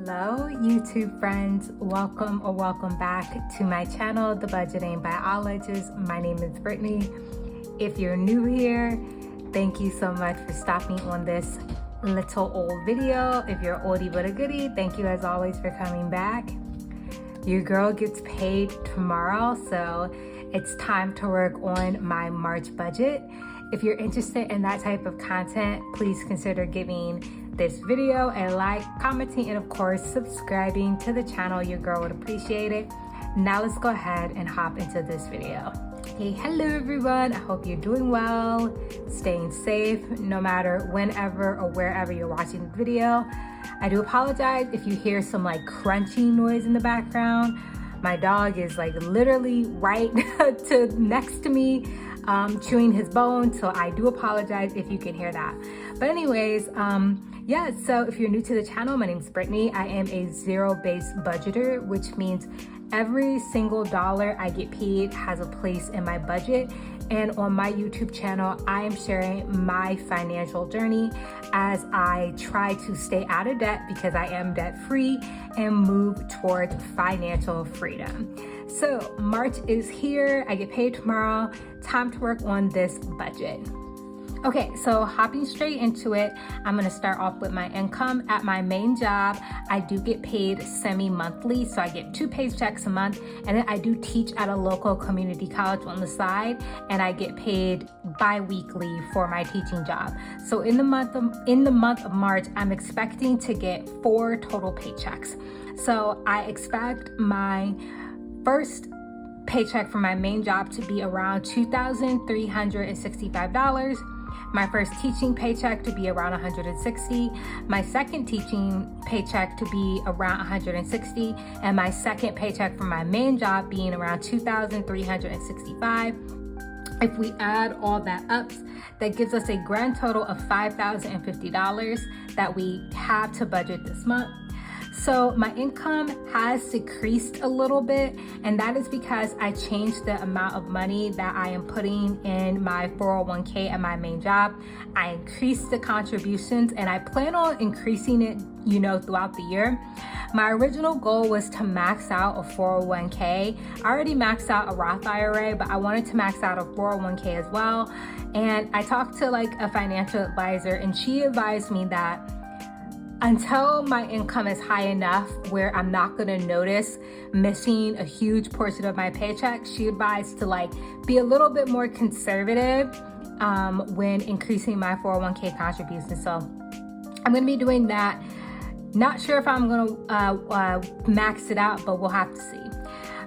Hello YouTube friends, welcome back to my channel, The Budgeting Biologist. My name is Brittany. If you're new here, thank you so much for stopping on this little old video. If you're oldie but a goodie, thank you as always for coming back. Your girl gets paid tomorrow, so it's time to work on my March budget. If you're interested in that type of content, please consider giving this video a like, commenting, and of course subscribing to the channel. Your girl would appreciate it. Now let's go ahead and hop into this video. Hey, hello everyone. I hope you're doing well, staying safe, no matter whenever or wherever you're watching the video. I do apologize if you hear some like crunching noise in the background. My dog is like literally right next to me, chewing his bone, so I do apologize if you can hear that. But anyways, yeah, so if you're new to the channel, my name is Brittany. I am a zero-based budgeter, which means every single dollar I get paid has a place in my budget. And on my YouTube channel, I am sharing my financial journey as I try to stay out of debt because I am debt-free and move towards financial freedom. So March is here. I get paid tomorrow. Time to work on this budget. Okay, so hopping straight into it, I'm gonna start off with my income. At my main job, I do get paid semi-monthly, so I get 2 paychecks a month, and then I do teach at a local community college on the side, and I get paid bi-weekly for my teaching job. So in the month of March, I'm expecting to get 4 total paychecks. So I expect my first paycheck for my main job to be around $2,365. My first teaching paycheck to be around $160, my second teaching paycheck to be around $160, and my second paycheck for my main job being around $2,365. If we add all that up, that gives us a grand total of $5,050 that we have to budget this month. So my income has decreased a little bit, and that is because I changed the amount of money that I am putting in my 401k at my main job. I increased the contributions, and I plan on increasing it, throughout the year. My original goal was to max out a 401k. I already maxed out a Roth IRA, but I wanted to max out a 401k as well. And I talked to like a financial advisor, and she advised me that until my income is high enough where I'm not gonna notice missing a huge portion of my paycheck, she advised to like be a little bit more conservative when increasing my 401k contributions. So I'm gonna be doing that. Not sure if I'm gonna max it out, but we'll have to see.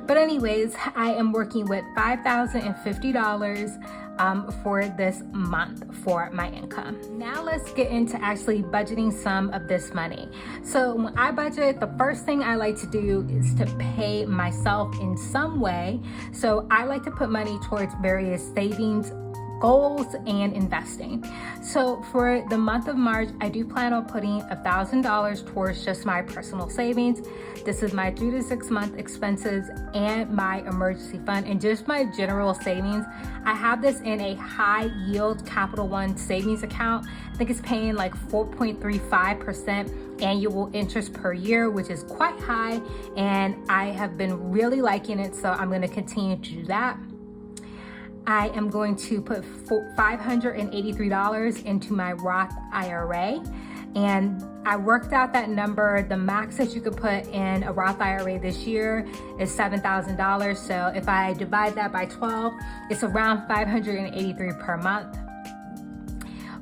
But anyways, I am working with $5,050 for this month for my income. Now let's get into actually budgeting some of this money. So when I budget, the first thing I like to do is to pay myself in some way. So I like to put money towards various savings goals and investing. So for the month of March, I do plan on putting $1,000 towards just my personal savings. This is my 3 to 6 month expenses and my emergency fund and just my general savings. I have this in a high yield Capital One savings account. I think it's paying like 4.35% annual interest per year, which is quite high, and I have been really liking it, so I'm going to continue to do that. I am going to put $583 into my Roth IRA, and I worked out that number. The max that you could put in a Roth IRA this year is $7,000. So if I divide that by 12, it's around $583 per month.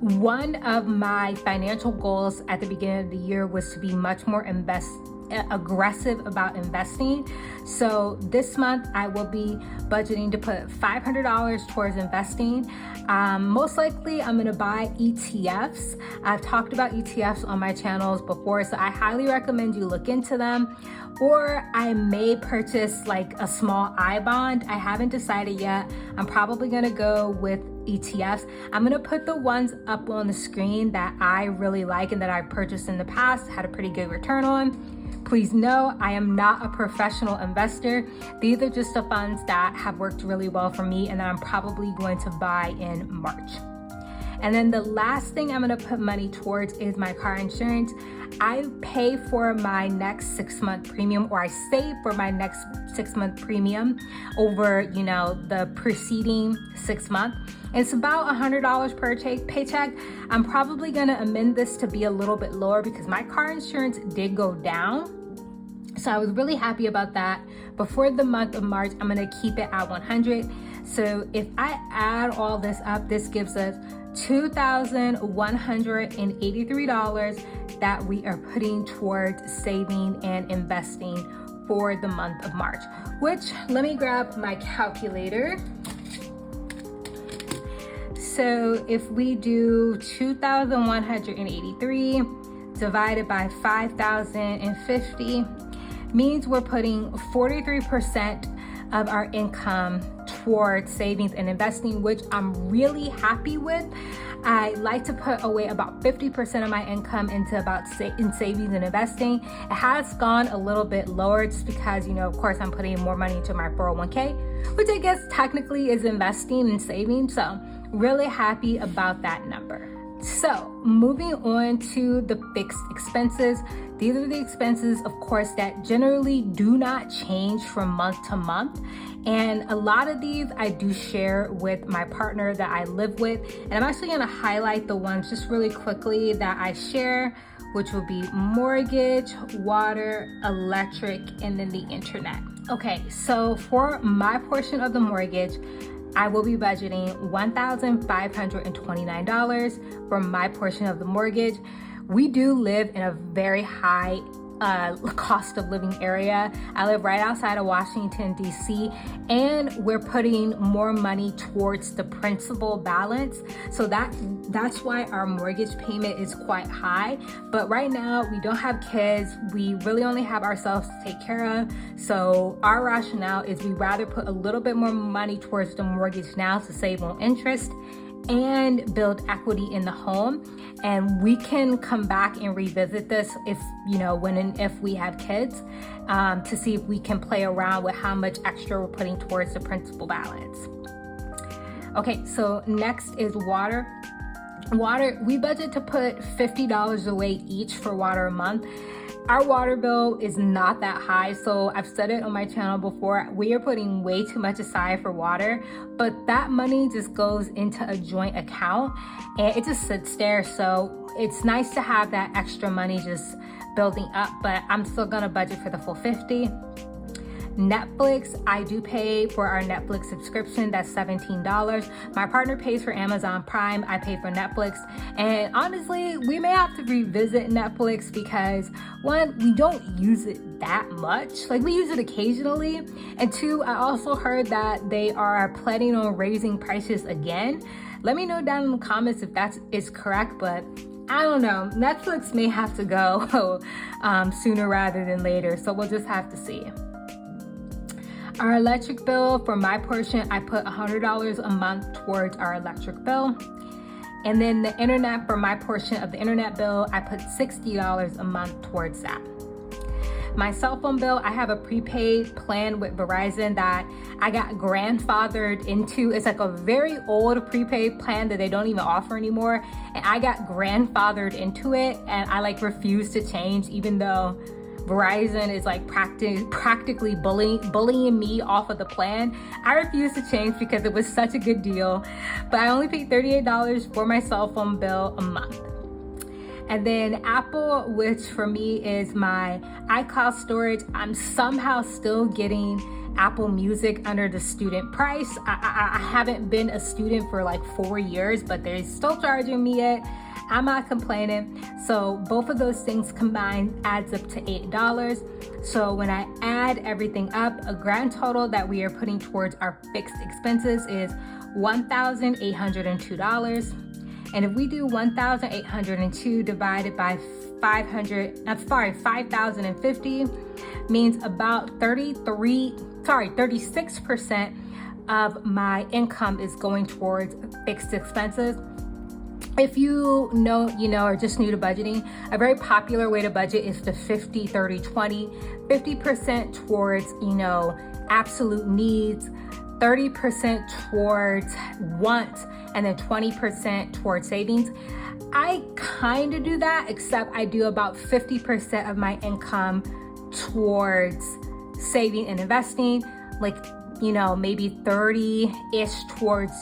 One of my financial goals at the beginning of the year was to be much more aggressive about investing. So this month I will be budgeting to put $500 towards investing. Most likely I'm gonna buy ETFs. I've talked about ETFs on my channels before, so I highly recommend you look into them. Or I may purchase like a small I bond. I haven't decided yet. I'm probably gonna go with ETFs. I'm gonna put the ones up on the screen that I really like and that I've purchased in the past, had a pretty good return on. Please know I am not a professional investor. These are just the funds that have worked really well for me and that I'm probably going to buy in March. And then the last thing I'm gonna put money towards is my car insurance. I pay for my next 6-month premium, or I save for my next 6-month premium over, the preceding 6 month. It's about $100 per paycheck. I'm probably gonna amend this to be a little bit lower because my car insurance did go down. So I was really happy about that. Before the month of March, I'm gonna keep it at 100. So if I add all this up, this gives us $2,183 that we are putting towards saving and investing for the month of March, which, let me grab my calculator. So if we do 2,183 divided by 5,050, means we're putting 43% of our income towards savings and investing, which I'm really happy with. I like to put away about 50% of my income into in savings and investing. It has gone a little bit lower just because, of course, I'm putting more money into my 401k, which I guess technically is investing and saving. So really happy about that number. So moving on to the fixed expenses. These are the expenses, of course, that generally do not change from month to month. And a lot of these I do share with my partner that I live with. And I'm actually gonna highlight the ones just really quickly that I share, which will be mortgage, water, electric, and then the internet. Okay, so for my portion of the mortgage, I will be budgeting $1,529 for my portion of the mortgage. We do live in a very high cost of living area. I live right outside of Washington, D.C., and we're putting more money towards the principal balance. So that's why our mortgage payment is quite high. But right now, we don't have kids. We really only have ourselves to take care of. So our rationale is we rather put a little bit more money towards the mortgage now to save on interest and build equity in the home. And we can come back and revisit this if, when and if we have kids, to see if we can play around with how much extra we're putting towards the principal balance. Okay, so next is water. Water, we budget to put $50 away each for water a month. Our water bill is not that high, so I've said it on my channel before, we are putting way too much aside for water, but that money just goes into a joint account and it just sits there. So it's nice to have that extra money just building up, but I'm still gonna budget for the full 50. Netflix, I do pay for our Netflix subscription, that's $17. My partner pays for Amazon Prime, I pay for Netflix. And honestly, we may have to revisit Netflix because 1, we don't use it that much. Like, we use it occasionally. And 2, I also heard that they are planning on raising prices again. Let me know down in the comments if that is correct, but I don't know. Netflix may have to go sooner rather than later, so we'll just have to see. Our electric bill, for my portion, I put $100 a month towards our electric bill. And then the internet, for my portion of the internet bill, I put $60 a month towards that. My cell phone bill, I have a prepaid plan with Verizon that I got grandfathered into. It's like a very old prepaid plan that they don't even offer anymore. And I got grandfathered into it and I refuse to change, even though Verizon is practically bullying me off of the plan. I refuse to change because it was such a good deal, but I only paid $38 for my cell phone bill a month. And then Apple, which for me is my iCloud storage, I'm somehow still getting Apple Music under the student price. I haven't been a student for 4 years, but they're still charging me it. I'm not complaining. So both of those things combined adds up to $8. So when I add everything up, a grand total that we are putting towards our fixed expenses is $1,802. And if we do 1,802 divided by 5,050 means about 36% of my income is going towards fixed expenses. If you know, or just new to budgeting, a very popular way to budget is the 50-30-20. 50% towards, absolute needs, 30% towards wants, and then 20% towards savings. I kind of do that, except I do about 50% of my income towards saving and investing, like, maybe 30-ish towards,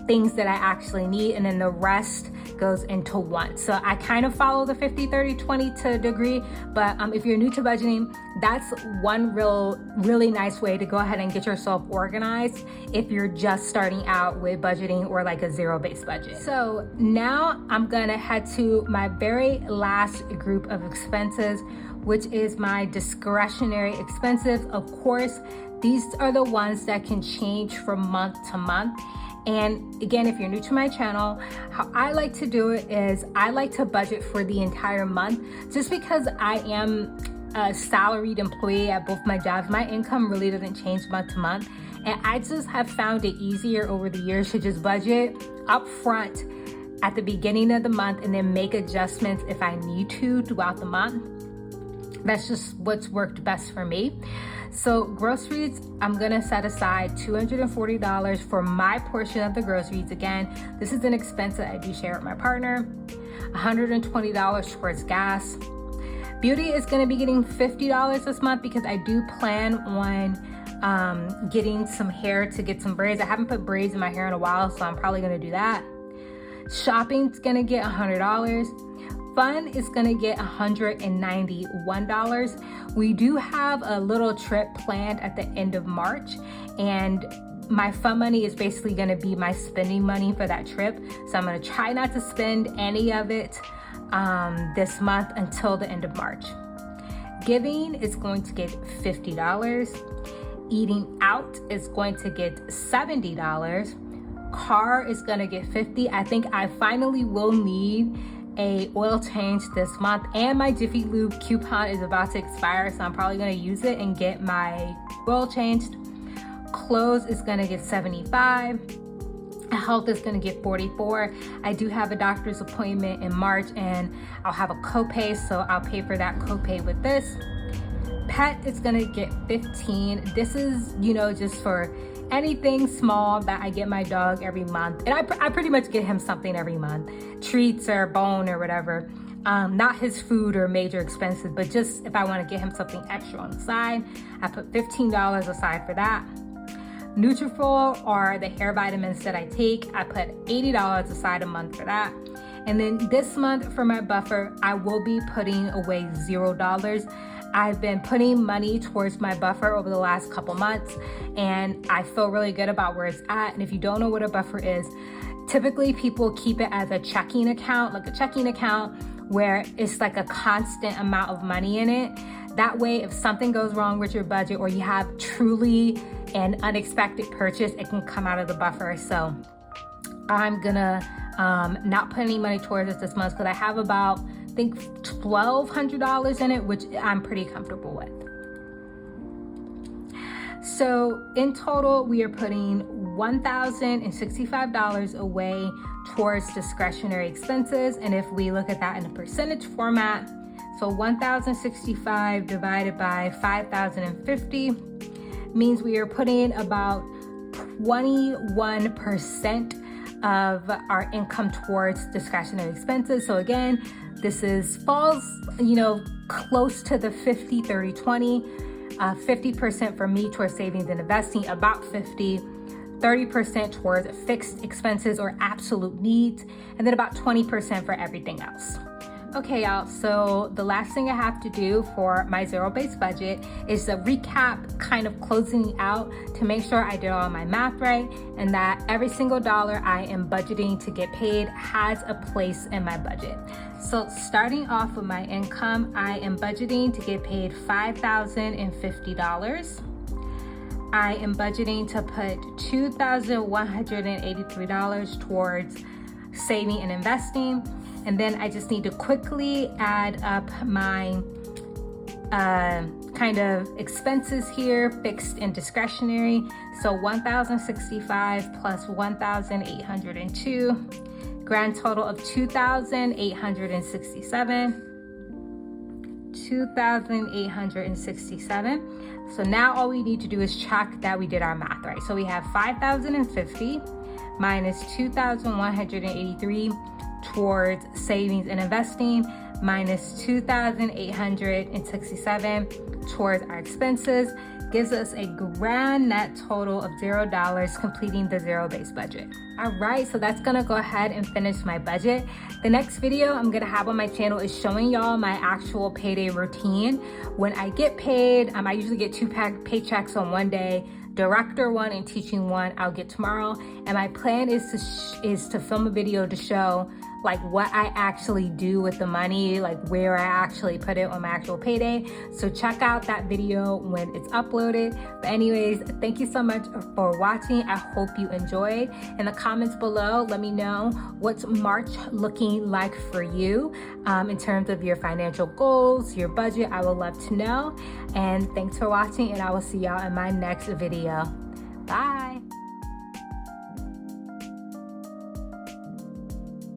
things that I actually need, and then the rest goes into wants. So I kind of follow the 50, 30, 20 to a degree, but if you're new to budgeting, that's one really nice way to go ahead and get yourself organized if you're just starting out with budgeting or like a zero-based budget. So now I'm gonna head to my very last group of expenses, which is my discretionary expenses. Of course, these are the ones that can change from month to month. And again, if you're new to my channel, how I like to do it is I like to budget for the entire month, just because I am a salaried employee at both my jobs. My income really doesn't change month to month. And I just have found it easier over the years to just budget up front at the beginning of the month and then make adjustments if I need to throughout the month. That's just what's worked best for me. So groceries, I'm gonna set aside $240 for my portion of the groceries. Again, this is an expense that I do share with my partner. $120 towards gas. Beauty is gonna be getting $50 this month because I do plan on getting some hair to get some braids. I haven't put braids in my hair in a while, so I'm probably gonna do that. Shopping's gonna get $100. Fun is gonna get $191. We do have a little trip planned at the end of March, and my fun money is basically gonna be my spending money for that trip. So I'm gonna try not to spend any of it this month until the end of March. Giving is going to get $50. Eating out is going to get $70. Car is gonna get $50. I think I finally will need a oil change this month, and my Jiffy Lube coupon is about to expire, so I'm probably gonna use it and get my oil changed. Clothes is gonna get $75. Health is gonna get $44. I do have a doctor's appointment in March, and I'll have a copay, so I'll pay for that copay with this. Pet is gonna get $15. This is, just for anything small that I get my dog every month. And I pretty much get him something every month. Treats or bone or whatever. Not his food or major expenses, but just if I want to get him something extra on the side, I put $15 aside for that. Nutrafol, or the hair vitamins that I take, I put $80 aside a month for that. And then this month for my buffer, I will be putting away $0. I've been putting money towards my buffer over the last couple months, and I feel really good about where it's at. And if you don't know what a buffer is, typically people keep it as a checking account, like a checking account where it's like a constant amount of money in it. That way, if something goes wrong with your budget or you have truly an unexpected purchase, it can come out of the buffer. So I'm gonna not put any money towards it this month because I have about, I think, $1,200 in it, which I'm pretty comfortable with. So in total, we are putting $1,065 away towards discretionary expenses. And if we look at that in a percentage format, so 1,065 divided by 5,050 means we are putting about 21% of our income towards discretionary expenses. So again, this falls, close to the 50, 30, 20, 50% for me towards savings and investing, about 50, 30% towards fixed expenses or absolute needs, and then about 20% for everything else. Okay, y'all, so the last thing I have to do for my zero-based budget is to recap, kind of closing out to make sure I did all my math right and that every single dollar I am budgeting to get paid has a place in my budget. So starting off with my income, I am budgeting to get paid $5,050. I am budgeting to put $2,183 towards saving and investing. And then I just need to quickly add up my kind of expenses here, fixed and discretionary. So 1,065 plus 1,802, grand total of 2,867. 2,867. So now all we need to do is check that we did our math right. So we have 5,050 minus 2,183 towards savings and investing, minus 2,867 towards our expenses, gives us a grand net total of $0, completing the zero-based budget. All right, so that's gonna go ahead and finish my budget. The next video I'm gonna have on my channel is showing y'all my actual payday routine. When I get paid, I usually get 2 paychecks on one day. Director one and teaching one I'll get tomorrow. And my plan is to film a video to show like what I actually do with the money, like where I actually put it on my actual payday. So check out that video when it's uploaded. But anyways, thank you so much for watching. I hope you enjoyed. In the comments below, let me know what's March looking like for you in terms of your financial goals, your budget. I would love to know. And thanks for watching, and I will see y'all in my next video. Bye.